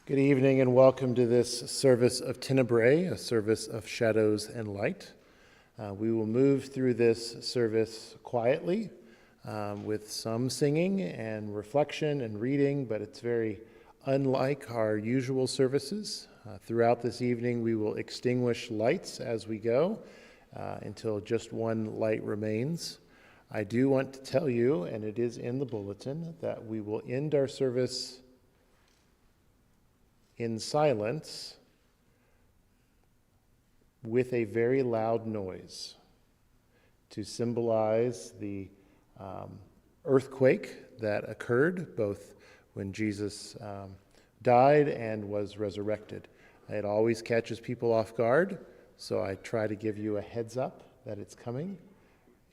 Good evening and welcome to this service of Tenebrae, a service of shadows and light. We will move through this service quietly with some singing and reflection and reading, but it's very unlike our usual services. Throughout this evening, we will extinguish lights as we go until just one light remains. I do want to tell you, and it is in the bulletin, that we will end our service in silence with a very loud noise to symbolize the earthquake that occurred both when Jesus died and was resurrected. It always catches people off guard, so I try to give you a heads up that it's coming.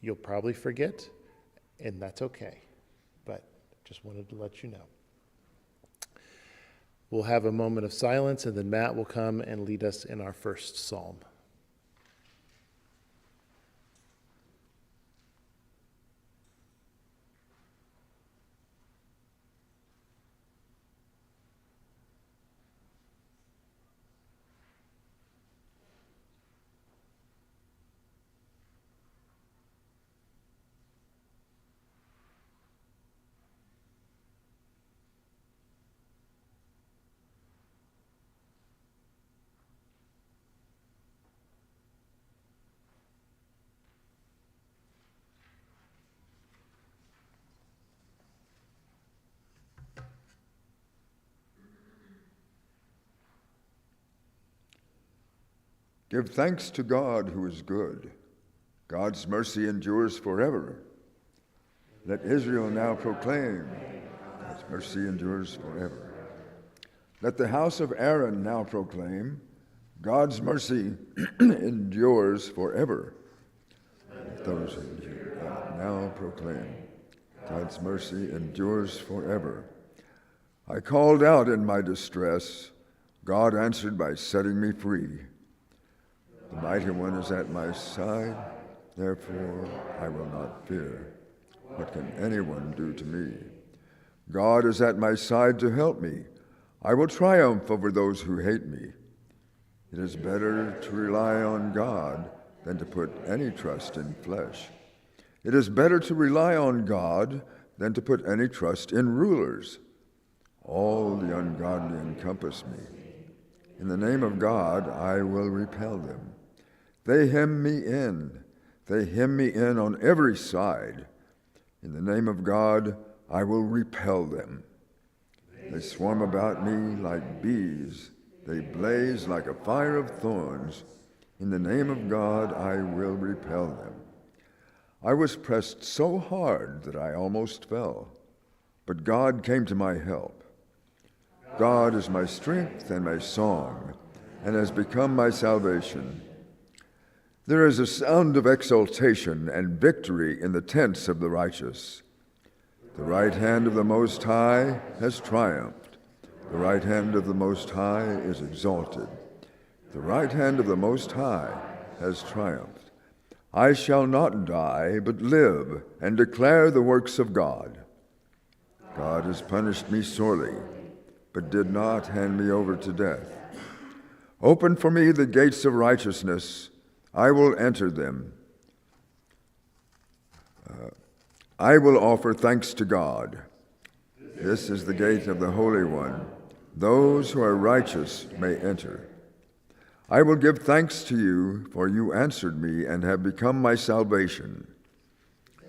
You'll probably forget, and that's okay, but just wanted to let you know. We'll have a moment of silence, and then Matt will come and lead us in our first psalm. Give thanks to God who is good. God's mercy endures forever. Let Israel now proclaim, God's mercy endures forever. Let the house of Aaron now proclaim, God's mercy endures forever. Let those in Judah now proclaim, God's mercy endures forever. I called out in my distress. God answered by setting me free. The mighty one is at my side, therefore I will not fear. What can anyone do to me? God is at my side to help me. I will triumph over those who hate me. It is better to rely on God than to put any trust in flesh. It is better to rely on God than to put any trust in rulers. All the ungodly encompass me. In the name of God, I will repel them. They hem me in. They hem me in on every side. In the name of God, I will repel them. They swarm about me like bees. They blaze like a fire of thorns. In the name of God, I will repel them. I was pressed so hard that I almost fell, but God came to my help. God is my strength and my song, and has become my salvation. There is a sound of exultation and victory in the tents of the righteous. The right hand of the Most High has triumphed. The right hand of the Most High is exalted. The right hand of the Most High has triumphed. I shall not die, but live and declare the works of God. God has punished me sorely, but did not hand me over to death. Open for me the gates of righteousness. I will enter them. I will offer thanks to God. This is the gate of the Holy One. Those who are righteous may enter. I will give thanks to you, for you answered me and have become my salvation.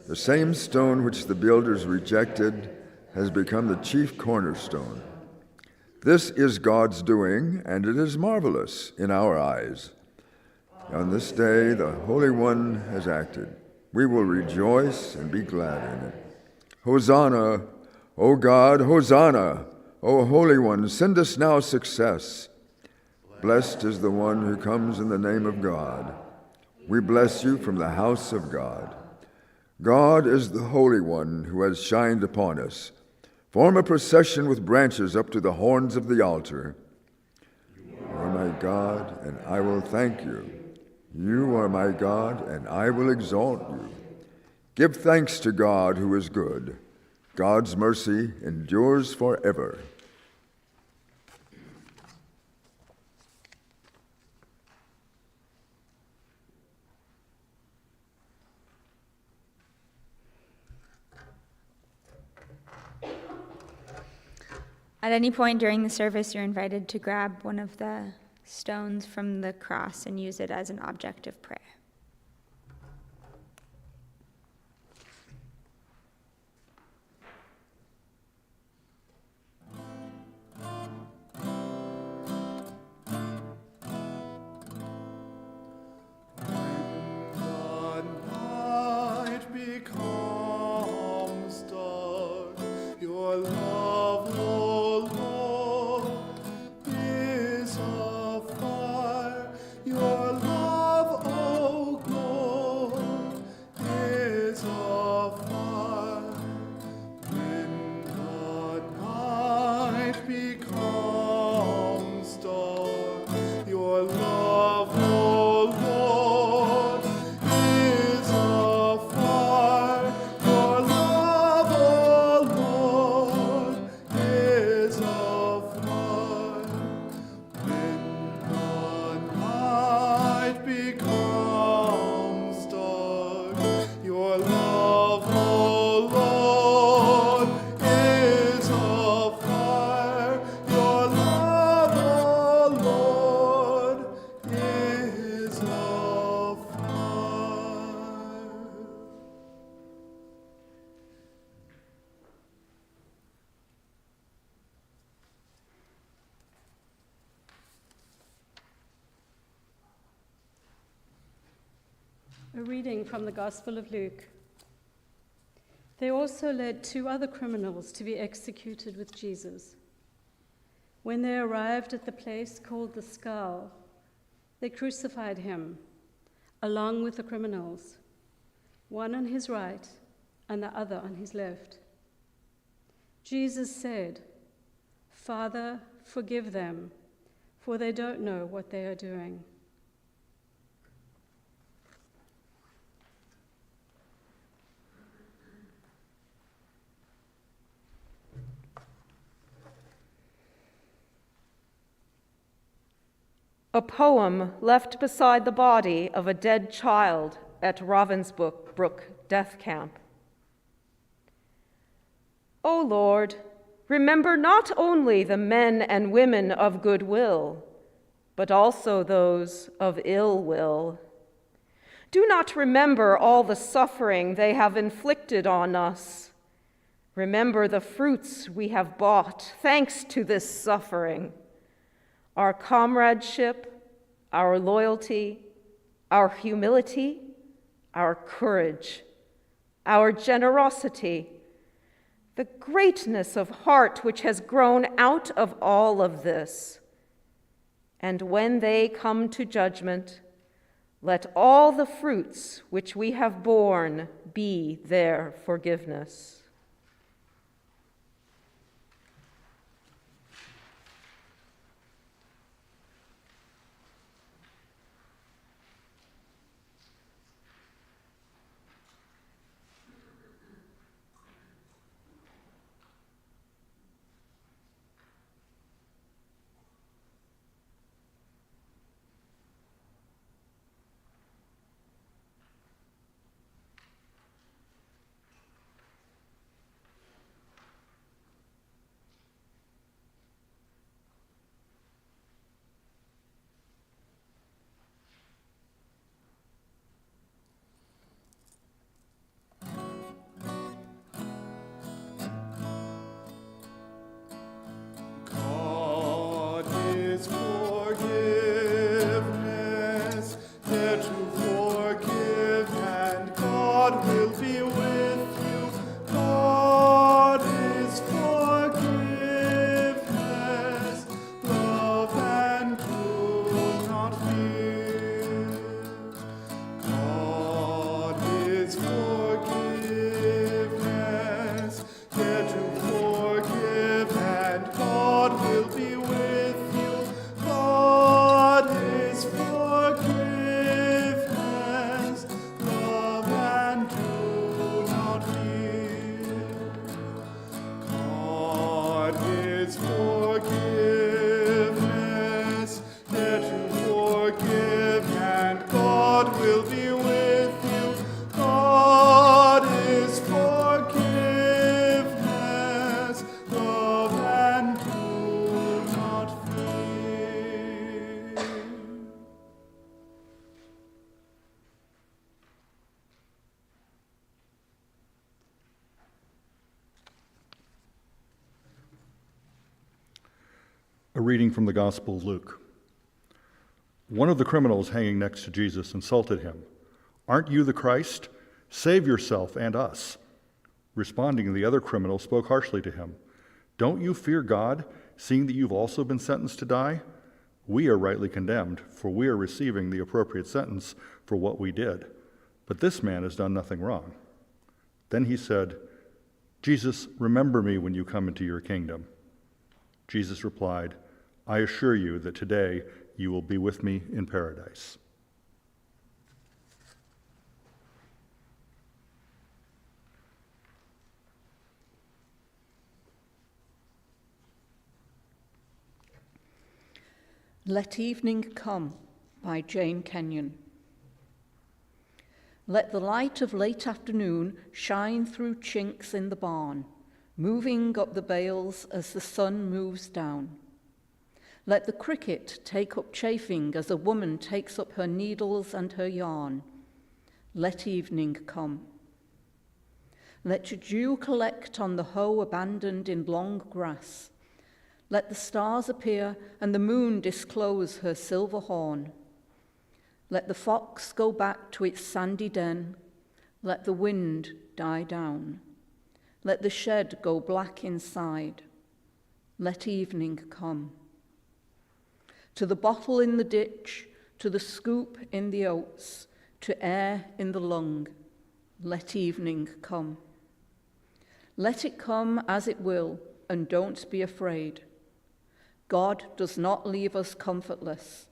The same stone which the builders rejected has become the chief cornerstone. This is God's doing, and it is marvelous in our eyes. On this day, the Holy One has acted. We will rejoice and be glad in it. Hosanna, O God, Hosanna, O Holy One, send us now success. Blessed is the one who comes in the name of God. We bless you from the house of God. God is the Holy One who has shined upon us. Form a procession with branches up to the horns of the altar. You are my God, and I will thank you. You are my God, and I will exalt you. Give thanks to God who is good. God's mercy endures forever. At any point during the service, you're invited to grab one of the stones from the cross and use it as an object of prayer. A reading from the Gospel of Luke. They also led 2 other criminals to be executed with Jesus. When they arrived at the place called the Skull, they crucified him, along with the criminals, one on his right and the other on his left. Jesus said, "Father, forgive them, for they don't know what they are doing." A poem left beside the body of a dead child at Ravensbrück death camp. O Lord, remember not only the men and women of goodwill, but also those of ill will. Do not remember all the suffering they have inflicted on us. Remember the fruits we have bought thanks to this suffering. Our comradeship, our loyalty, our humility, our courage, our generosity, the greatness of heart which has grown out of all of this. And when they come to judgment, let all the fruits which we have borne be their forgiveness. A reading from the Gospel of Luke. One of the criminals hanging next to Jesus insulted him. "Aren't you the Christ? Save yourself and us." Responding, the other criminal spoke harshly to him. "Don't you fear God, seeing that you've also been sentenced to die? We are rightly condemned, for we are receiving the appropriate sentence for what we did. But this man has done nothing wrong." Then he said, "Jesus, remember me when you come into your kingdom." Jesus replied, "I assure you that today you will be with me in paradise." Let Evening Come by Jane Kenyon. Let the light of late afternoon shine through chinks in the barn, moving up the bales as the sun moves down. Let the cricket take up chafing as a woman takes up her needles and her yarn. Let evening come. Let your dew collect on the hoe abandoned in long grass. Let the stars appear and the moon disclose her silver horn. Let the fox go back to its sandy den. Let the wind die down. Let the shed go black inside. Let evening come. To the bottle in the ditch, to the scoop in the oats, to air in the lung, let evening come. Let it come as it will, and don't be afraid. God does not leave us comfortless,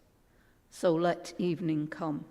so let evening come.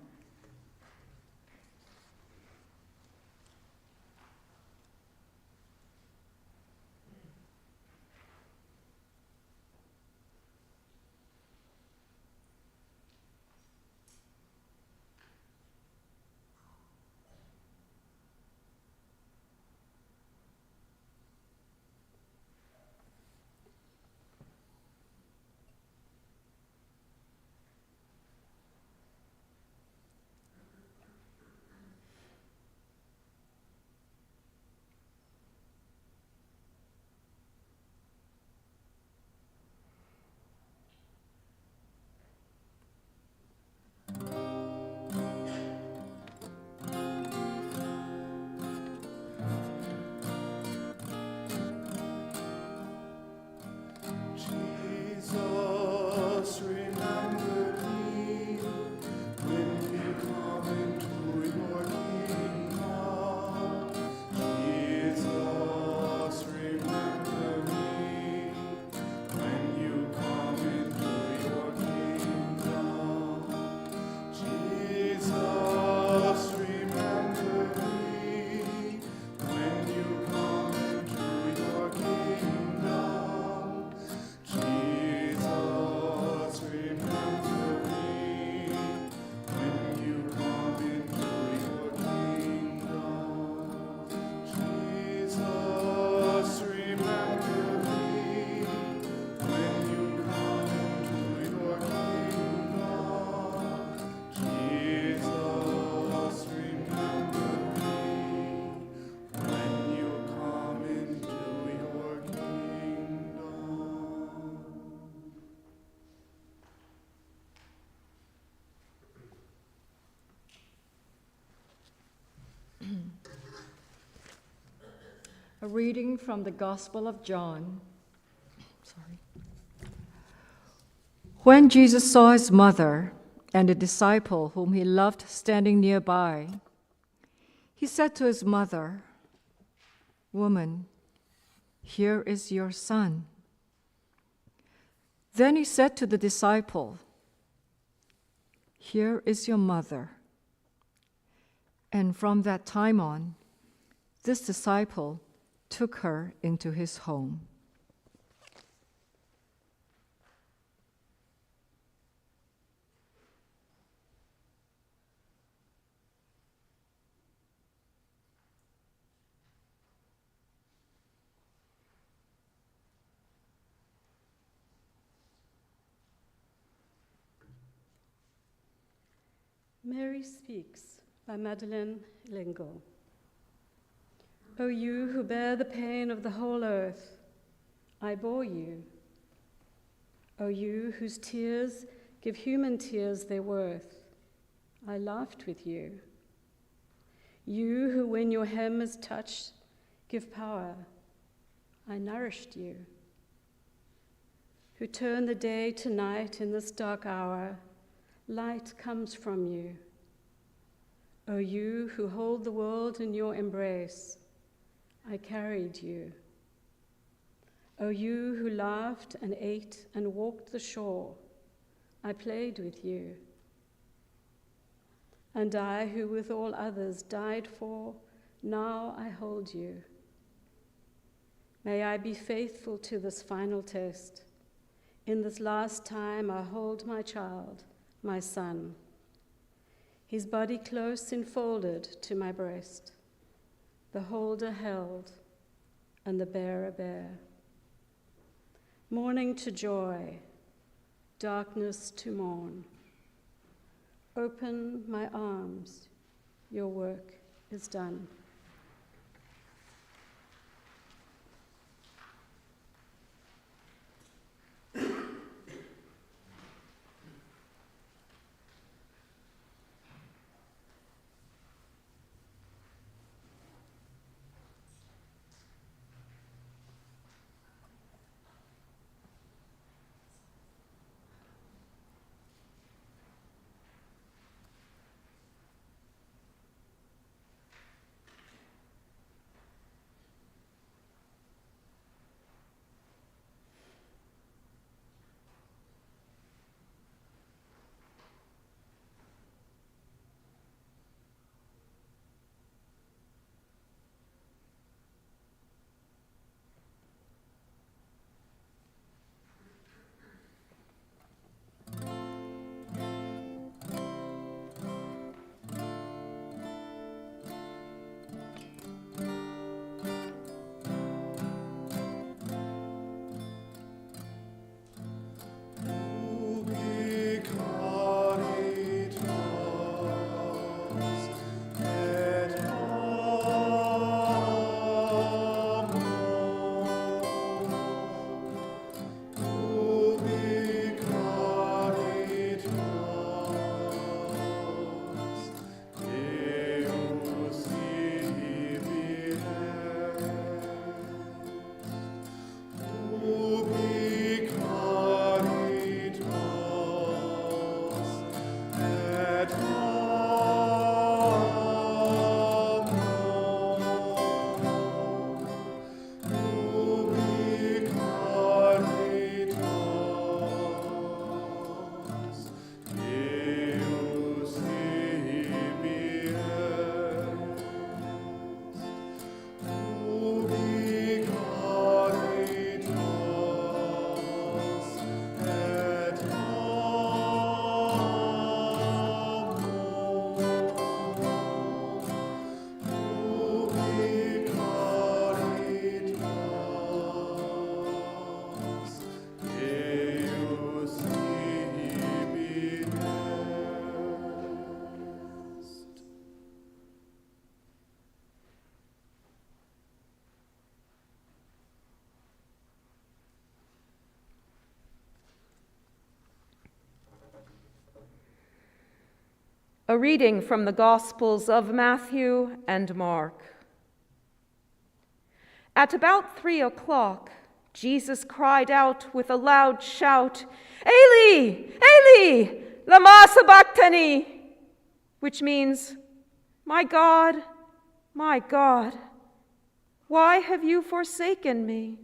A reading from the Gospel of John. When Jesus saw his mother and a disciple whom he loved standing nearby, he said to his mother, "Woman, here is your son." Then he said to the disciple, "Here is your mother." And from that time on, this disciple took her into his home. Mary Speaks by Madeleine L'Engle. O you who bear the pain of the whole earth, I bore you. O you whose tears give human tears their worth, I laughed with you. You who, when your hem is touched, give power, I nourished you. Who turn the day to night in this dark hour, light comes from you. O you who hold the world in your embrace, I carried you. O you who laughed and ate and walked the shore, I played with you. And I, who with all others died for, now I hold you. May I be faithful to this final test. In this last time I hold my child, my son, his body close enfolded to my breast, the holder held and the bearer bare. Morning to joy, darkness to morn. Open my arms, your work is done. A reading from the Gospels of Matthew and Mark. At about 3:00, Jesus cried out with a loud shout, "Eli, Eli, lama sabachthani," which means, my God, why have you forsaken me?"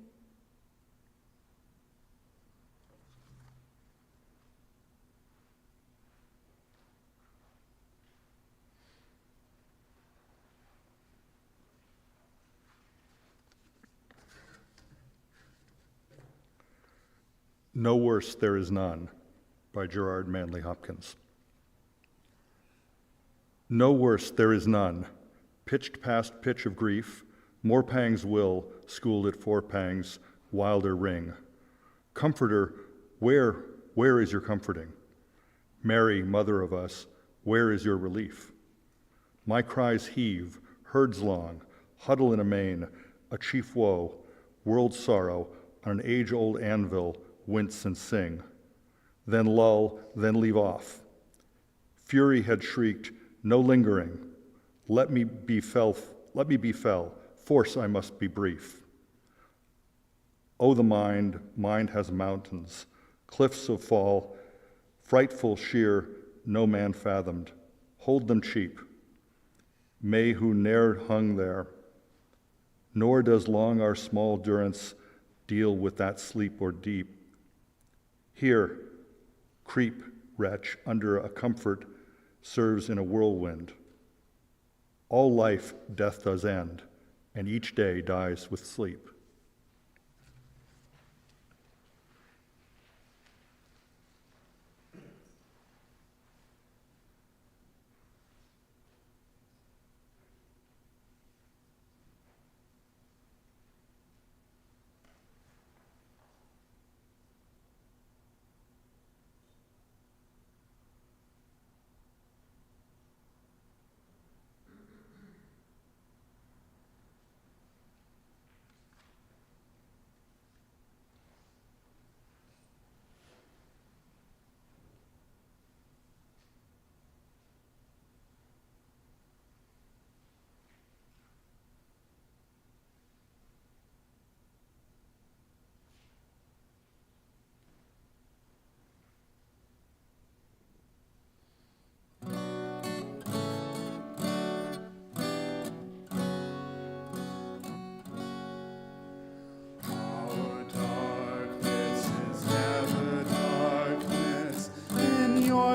No Worse There Is None by Gerard Manley Hopkins. No worse there is none, pitched past pitch of grief, more pangs will, schooled at 4 pangs, wilder ring. Comforter, where is your comforting? Mary, mother of us, where is your relief? My cries heave, herds long, huddle in amain, a chief woe, world sorrow, on an age-old anvil, wince and sing, then lull, then leave off. Fury had shrieked, no lingering, let me be fell, force I must be brief. Oh, the mind has mountains, cliffs of fall, frightful sheer, no man fathomed, hold them cheap. May who ne'er hung there, nor does long our small durance deal with that sleep or deep. Here, creep, wretch, under a comfort serves in a whirlwind. All life death does end, and each day dies with sleep.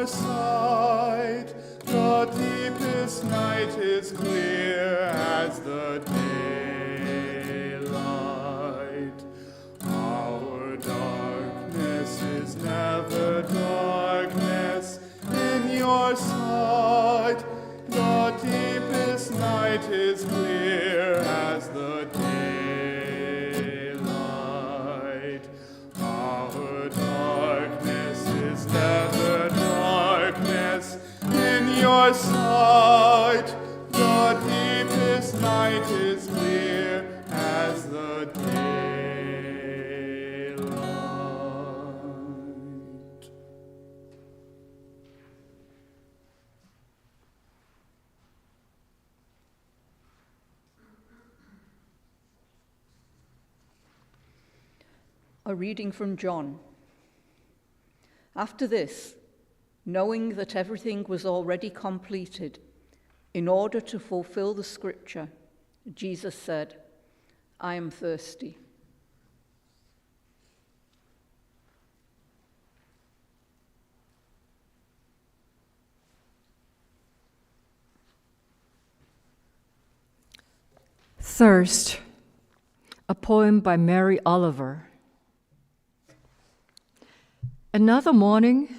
Sight, the deepest night is clear as the daylight. Our darkness is never darkness in your sight. The deepest night is clear as the daylight. Our darkness is never darkness in your sight. The deepest night is clear as the daylight. A reading from John. After this, knowing that everything was already completed, in order to fulfill the scripture, Jesus said, I am thirsty. Thirst, a poem by Mary Oliver. Another morning,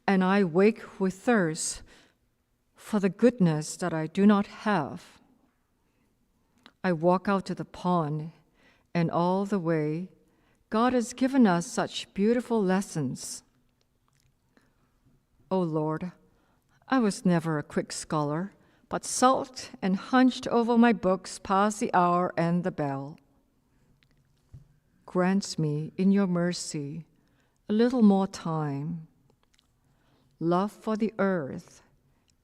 and I wake with thirst for the goodness that I do not have. I walk out to the pond, and all the way, God has given us such beautiful lessons. Oh Lord, I was never a quick scholar, but sulked and hunched over my books past the hour and the bell. Grant me, in your mercy, a little more time. Love for the earth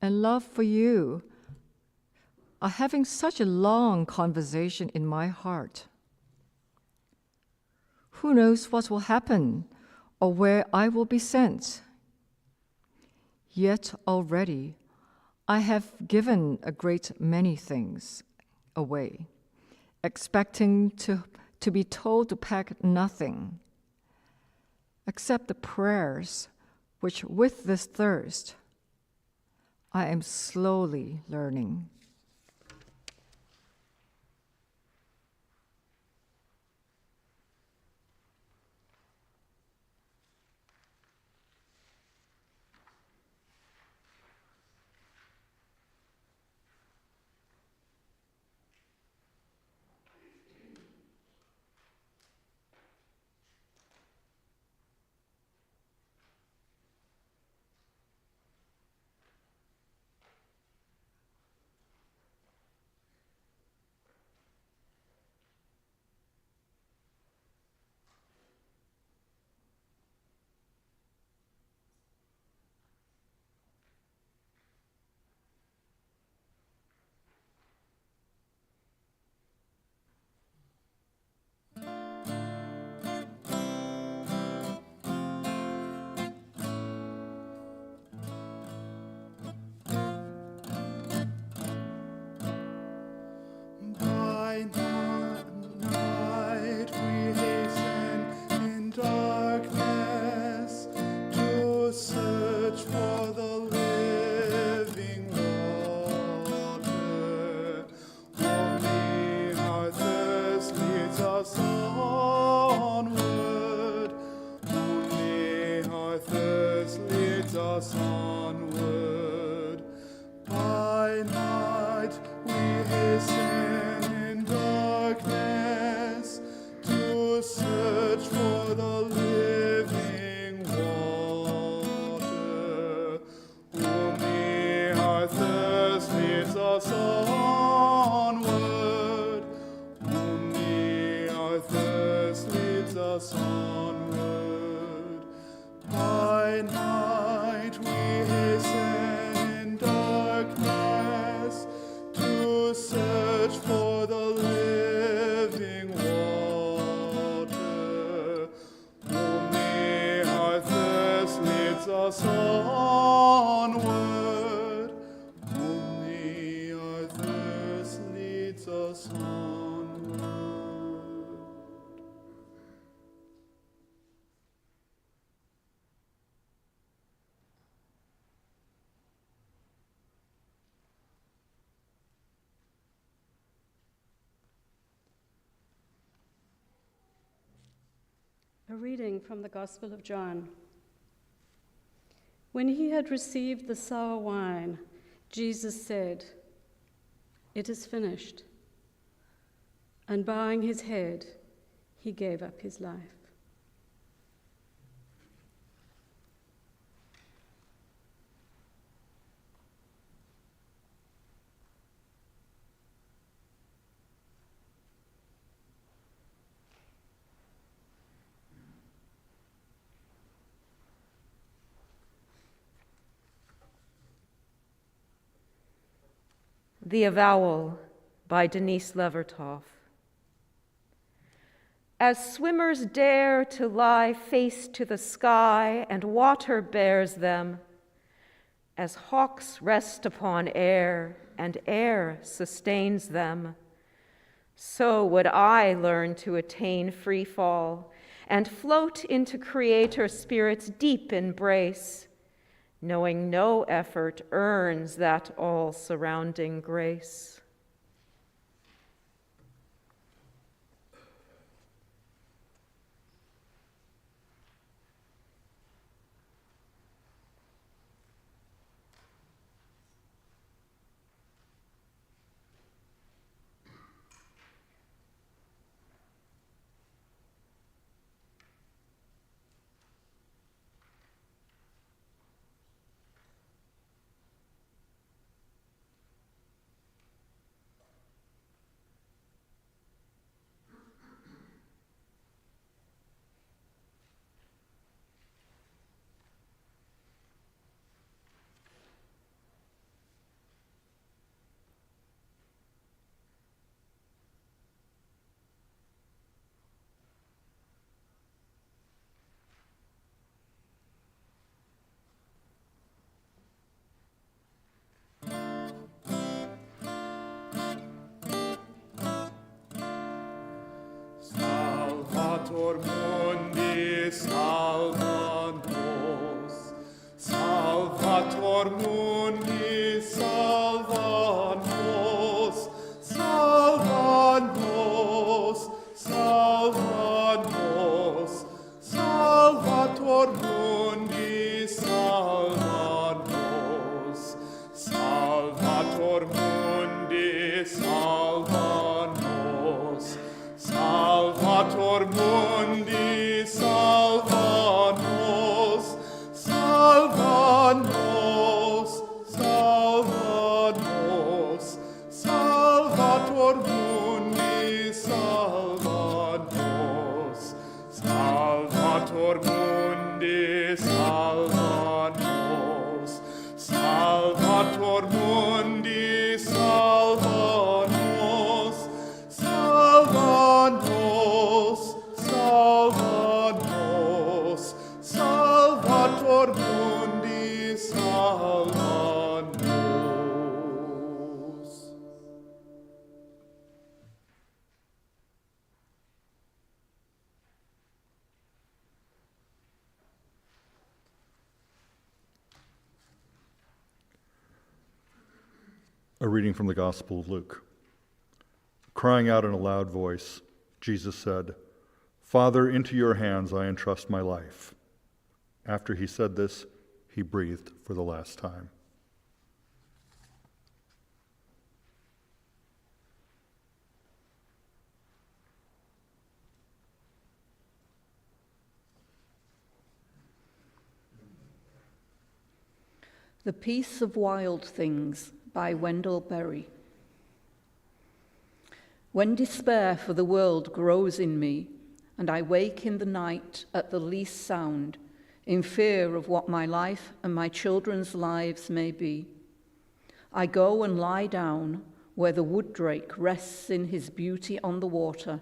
and love for you are having such a long conversation in my heart. Who knows what will happen or where I will be sent? Yet already I have given a great many things away, expecting to be told to pack nothing, except the prayers which with this thirst I am slowly learning. for the living water. Only our thirst leads us onward. Only our thirst leads us onward. By night we hasten in darkness to search for the living water. Only our thirst leads us onward. Only our thirst leads us onward. By night we hasten in darkness to search for the living water. Only our thirst leads us onward. Only our thirst leads us onward. A reading from the Gospel of John. When he had received the sour wine, Jesus said, "It is finished." And bowing his head, he gave up his life. The Avowal by Denise Levertov. As swimmers dare to lie face to the sky and water bears them, as hawks rest upon air and air sustains them, so would I learn to attain free fall and float into Creator Spirit's deep embrace, knowing no effort earns that all-surrounding grace. Salvator mundi, salva nos. Salvator mundi, salva nos. Salva nos, salva nos. Salvator mundi, salva nos. Salvator mundi, salva nos. Salvator mundi, salva nos, salva nos, salva nos. Salvator mundi, salva nos. Salvator mundi, salva nos. Salvator mundi, salva nos. Salva nos, salva nos. Salvator mundi, salva nos. A reading from the Gospel of Luke. Crying out in a loud voice, Jesus said, "Father, into your hands I entrust my life." After he said this, he breathed for the last time. The Peace of Wild Things by Wendell Berry. When despair for the world grows in me, and I wake in the night at the least sound, in fear of what my life and my children's lives may be, I go and lie down where the wood drake rests in his beauty on the water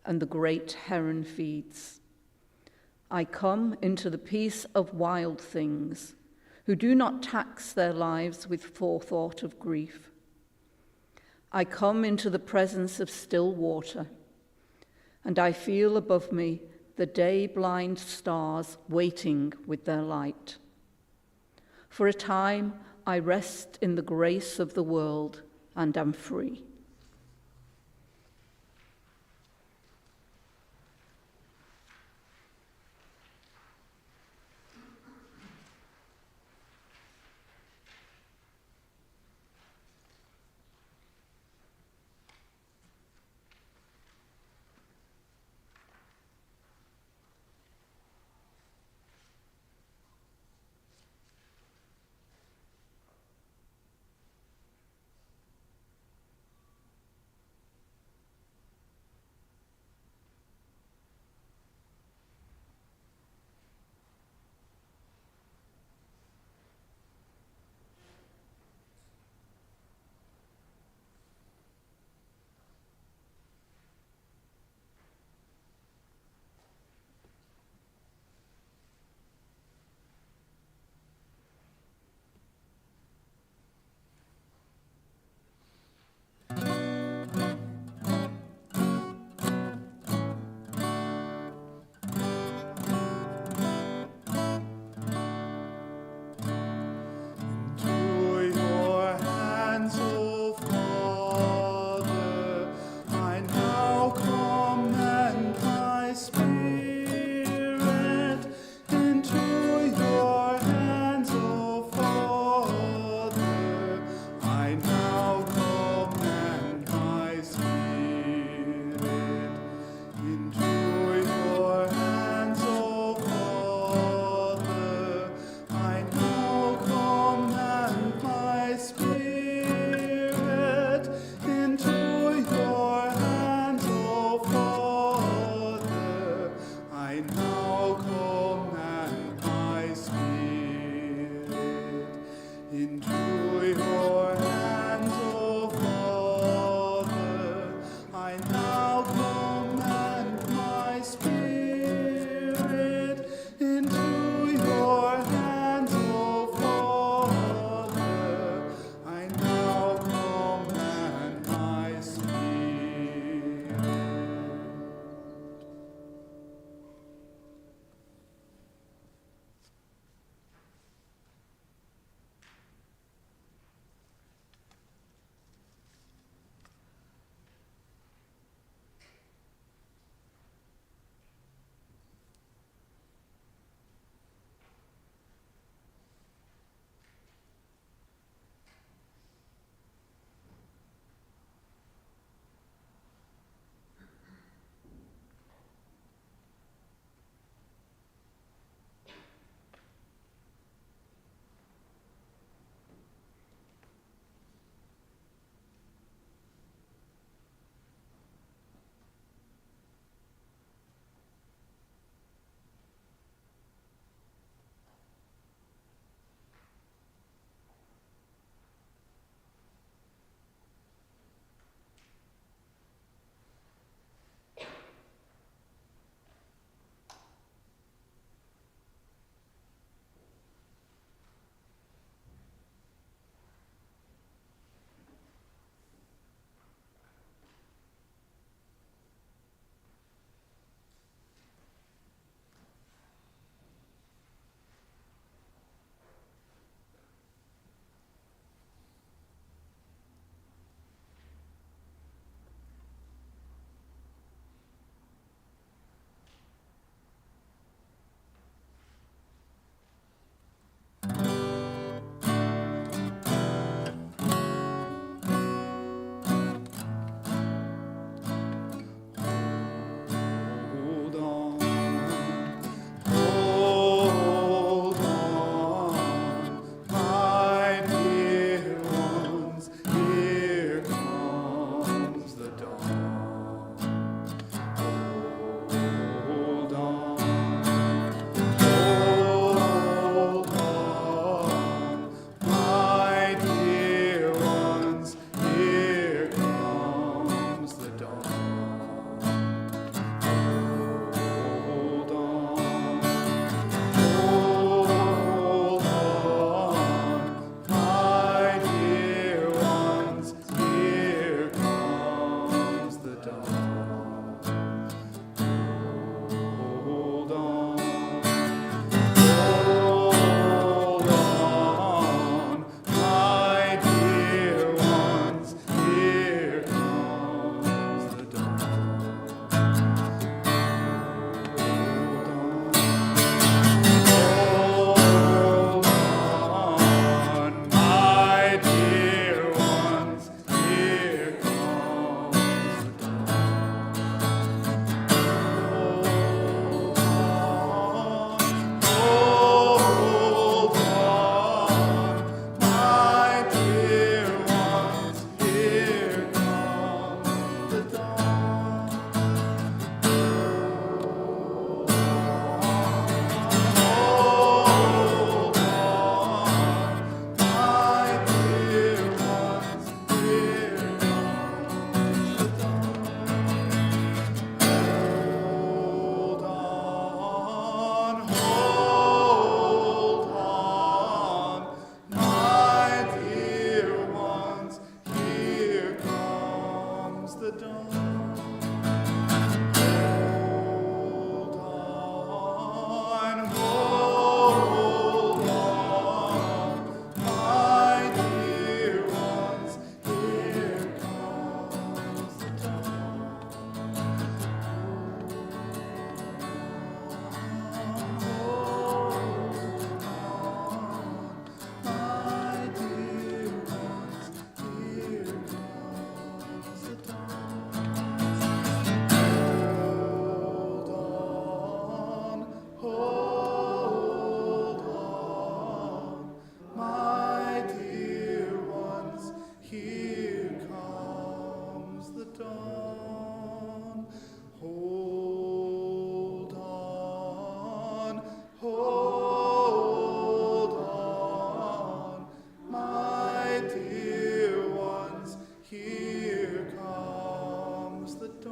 and the great heron feeds. I come into the peace of wild things, who do not tax their lives with forethought of grief. I come into the presence of still water, and I feel above me the day-blind stars waiting with their light. For a time, I rest in the grace of the world and am free. dear ones, here comes the dawn.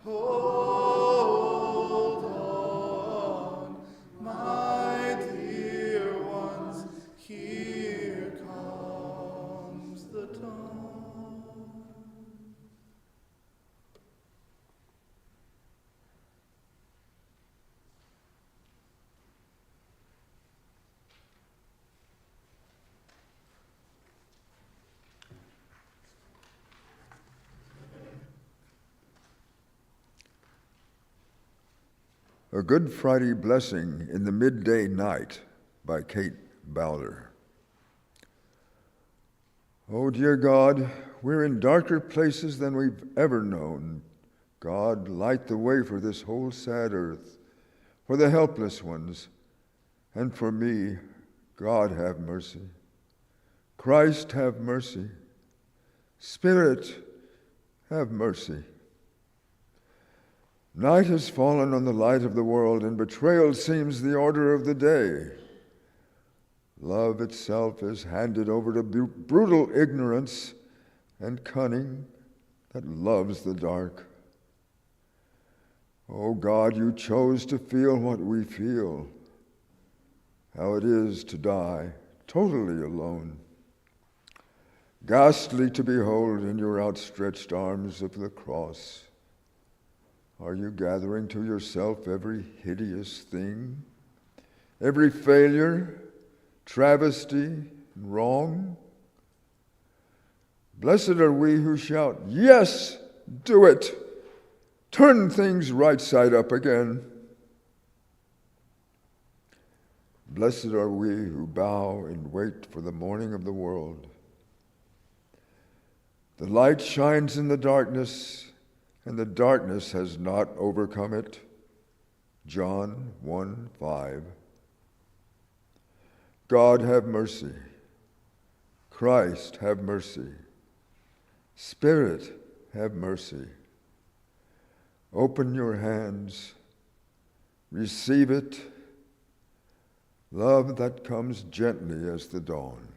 Hold on, my dear ones, here comes the dawn. A Good Friday Blessing in the Midday Night by Kate Bowler. Oh, dear God, we're in darker places than we've ever known. God, light the way for this whole sad earth, for the helpless ones, and for me. God, have mercy. Christ, have mercy. Spirit, have mercy. Night has fallen on the light of the world, and betrayal seems the order of the day. Love itself is handed over to brutal ignorance and cunning that loves the dark. Oh God, you chose to feel what we feel, how it is to die totally alone. Ghastly to behold in your outstretched arms of the cross. Are you gathering to yourself every hideous thing, every failure, travesty, and wrong? Blessed are we who shout, yes, do it. Turn things right side up again. Blessed are we who bow and wait for the morning of the world. The light shines in the darkness, and the darkness has not overcome it. John 1:5. God, have mercy. Christ, have mercy. Spirit, have mercy. Open your hands. Receive it. Love that comes gently as the dawn.